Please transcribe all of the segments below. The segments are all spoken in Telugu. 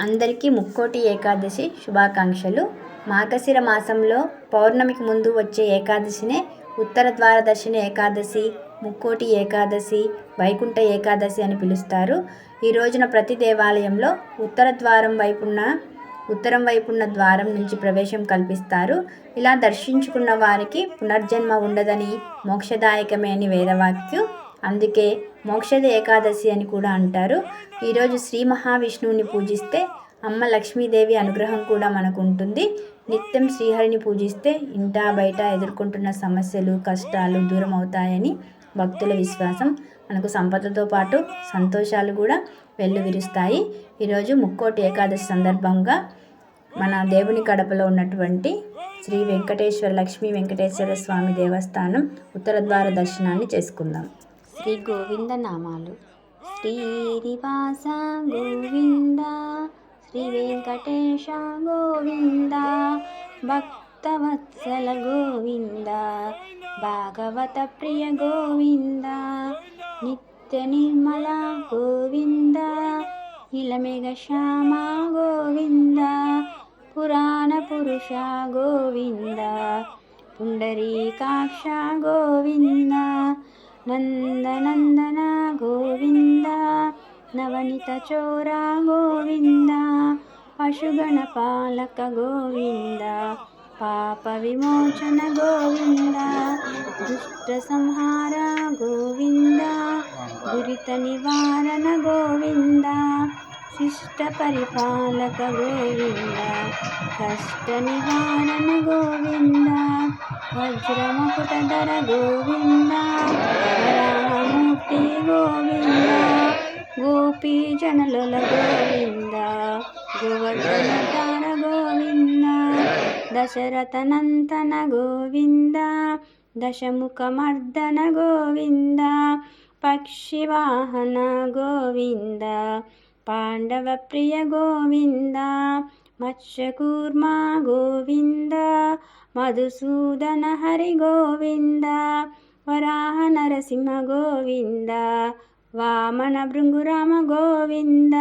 అందరికీ ముక్కోటి ఏకాదశి శుభాకాంక్షలు. మార్గశిర మాసంలో పౌర్ణమికి ముందు వచ్చే ఏకాదశినే ఉత్తర ద్వారదర్శిని ఏకాదశి, ముక్కోటి ఏకాదశి, వైకుంఠ ఏకాదశి అని పిలుస్తారు. ఈ రోజున ప్రతి దేవాలయంలో ఉత్తరం వైపున్న ద్వారం నుంచి ప్రవేశం కల్పిస్తారు. ఇలా దర్శించుకున్న వారికి పునర్జన్మ ఉండదని, మోక్షదాయకమే అని వేదవాక్యం. అందుకే మోక్షద ఏకాదశి అని కూడా అంటారు. ఈరోజు శ్రీ మహావిష్ణువుని పూజిస్తే అమ్మ లక్ష్మీదేవి అనుగ్రహం కూడా మనకు ఉంటుంది. నిత్యం శ్రీహరిని పూజిస్తే ఇంటా బయట ఎదుర్కొంటున్న సమస్యలు, కష్టాలు దూరం అవుతాయని భక్తుల విశ్వాసం. మనకు సంపదతో పాటు సంతోషాలు కూడా వెల్లువిరుస్తాయి. ఈరోజు ముక్కోటి ఏకాదశి సందర్భంగా మన దేవుని కడపలో ఉన్నటువంటి శ్రీ లక్ష్మీ వెంకటేశ్వర స్వామి దేవస్థానం ఉత్తర ద్వార దర్శనాన్ని చేసుకుందాం. శ్రీ గోవింద నామాలు. శ్రీనివాస గోవింద, శ్రీ వెంకటేశ గోవింద, భక్తవత్సల గోవింద, భాగవత ప్రియ గోవింద, నిత్య నిర్మల గోవింద, ఇలమేఘ శ్యామ గోవింద, పురాణ పురుష గోవింద, పుండరీకాక్ష గోవింద, నందనందన గోవింద, నవనిత చోర గోవింద, పశుగణ పాలక గోవింద, పాప విమోచన గోవింద, దుష్ట సంహార గోవింద, దురిత నివారణ గోవింద, శిష్ట పరిపాలక గోవింద, కష్ట నివారణ గోవింద, వజ్రమకుటధర గోవింద, వరాహమూర్తి గోవింద, గోపీజనలుల గోవింద, గోవర్ధనధార గోవింద, దశరథనందన గోవింద, దశముఖమర్దన గోవింద, పక్షివాహన గోవింద, పాండవ ప్రియ గోవింద, మత్స్యకూర్మ గోవింద, మధుసూదన హరి గోవింద, వరాహ నరసింహ గోవింద, వామన భృంగురామ గోవింద,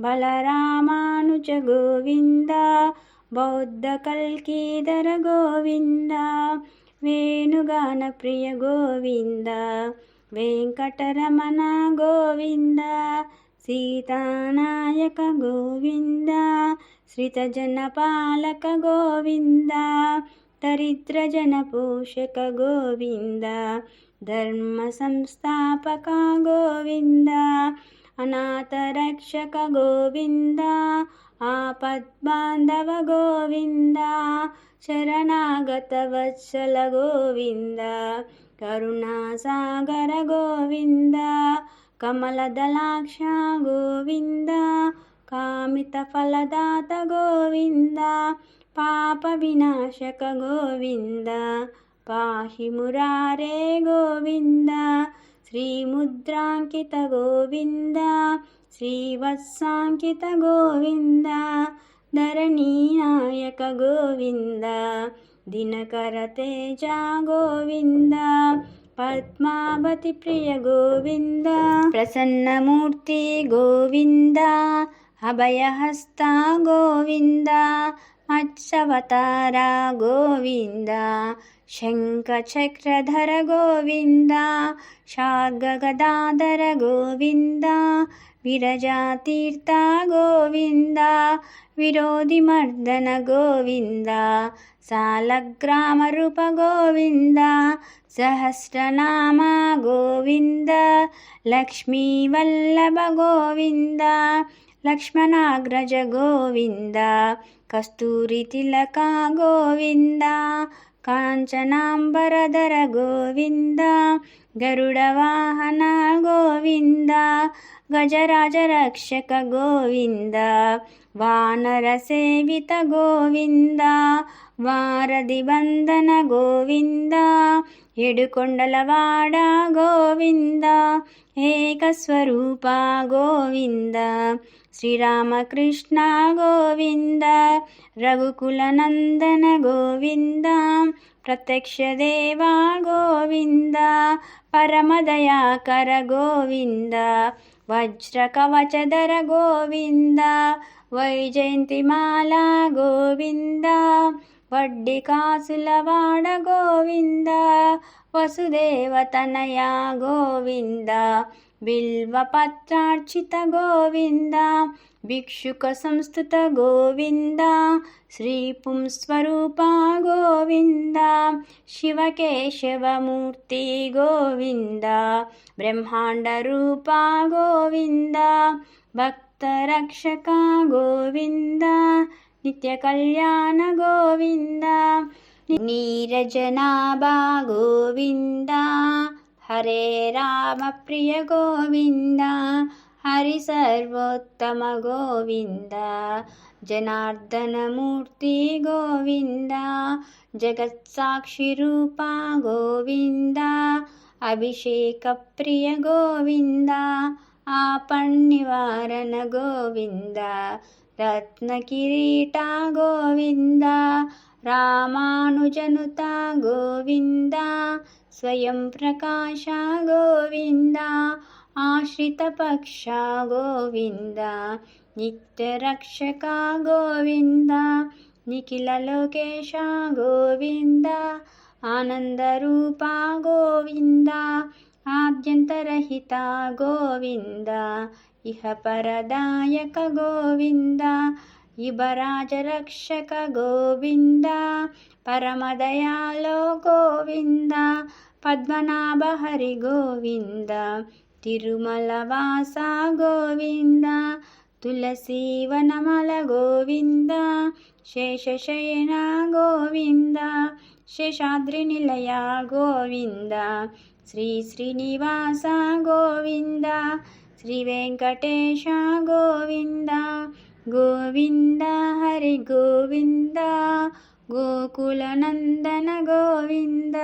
బలరామానుజ గోవింద, బౌద్ధ కల్కీధర గోవింద, వేణుగాన ప్రియ గోవింద, వెంకటరమణ గోవింద, సీతానాయక గోవింద, శ్రితజన పాలక గోవింద, దరిద్రజన పోషక గోవింద, ధర్మ సంస్థాపక గోవింద, అనాథ రక్షక గోవింద, ఆపద్బాంధవ గోవింద, శరణాగత వత్సల గోవింద, కరుణాసాగర గోవింద, కమలదలాక్ష గోవింద, కామిత ఫలదాత గోవింద, పాప వినాశక గోవింద, పాహి మురారే గోవింద, శ్రీముద్రాంకిత గోవింద, శ్రీవత్సాంకిత గోవింద, ధరణీనాయక గోవింద, దినకర తేజ గోవింద, పద్మావతి ప్రియ గోవింద, ప్రసన్నమూర్తి గోవింద, అభయహస్త గోవింద, మత్స్యవతార గోవింద, శంఖచక్రధర గోవింద, శార్గగదాధర గోవింద, విరజాతీర్థ గోవింద, విరోధిమర్దన గోవింద, సాలగ్రామరూప గోవింద, సహస్రనామ గోవింద, లక్ష్మీవల్లభ గోవింద, లక్ష్మణాగ్రజ గోవింద, కస్తూరి తిలక గోవింద, కాంచనాంబరధర గోవింద, గరుడ వాహన గోవింద, గజరాజ రక్షక గోవింద, వానర సేవిత గోవింద, వారధి వందన గోవింద, ఏడుకొండలవాడ గోవింద, ఏకస్వరూప గోవింద, శ్రీరామకృష్ణ గోవింద, రఘుకుల నందన గోవింద, ప్రత్యక్ష దేవ గోవింద, పరమదయాకర గోవింద, వజ్ర కవచధర గోవింద, వైజయంతిమాల గోవింద, వడ్డీ కాసులవాడ గోవింద, వసుదేవతనయ గోవింద, బిల్వపత్రార్చిత గోవింద, భిక్షుక సంస్థుత గోవింద, శ్రీపుంస్వరూప గోవింద, శివకేశవమూర్తి గోవింద, బ్రహ్మాండ రూప గోవింద, భక్తరక్షక గోవింద, నిత్య కళ్యాణ గోవింద, నీరజనాభా గోవింద, హరే రామ ప్రియ గోవింద, హరి సర్వోత్తమ గోవింద, జనార్దనమూర్తి గోవింద, జగత్సాక్షి రూప గోవింద, అభిషేక ప్రియ గోవింద, ఆపన్నివారణ గోవింద, రత్నకిరీట గోవింద, రామానుజనుత గోవింద, స్వయం ప్రకాశ గోవింద, ఆశ్రితపక్ష గోవింద, నిత్యరక్షక గోవింద, నిఖిల లోకేశ గోవింద, ఆనందరూప గోవింద, ఆద్యంతరహిత గోవింద, ఇహ పరదాయక గోవింద, యువరాజరక్షక గోవింద, పరమదయాలో గోవింద, పద్మనాభ హరి గోవింద, తిరుమల వాస గోవింద, తులసీవనమల గోవింద, శేషశయన గోవింద, శేషాద్రి నిలయ గోవింద, శ్రీ శ్రీనివాస గోవింద, శ్రీ వెంకటేశ గోవింద, గోవింద హరి గోవింద, గోకుల నందన గోవింద.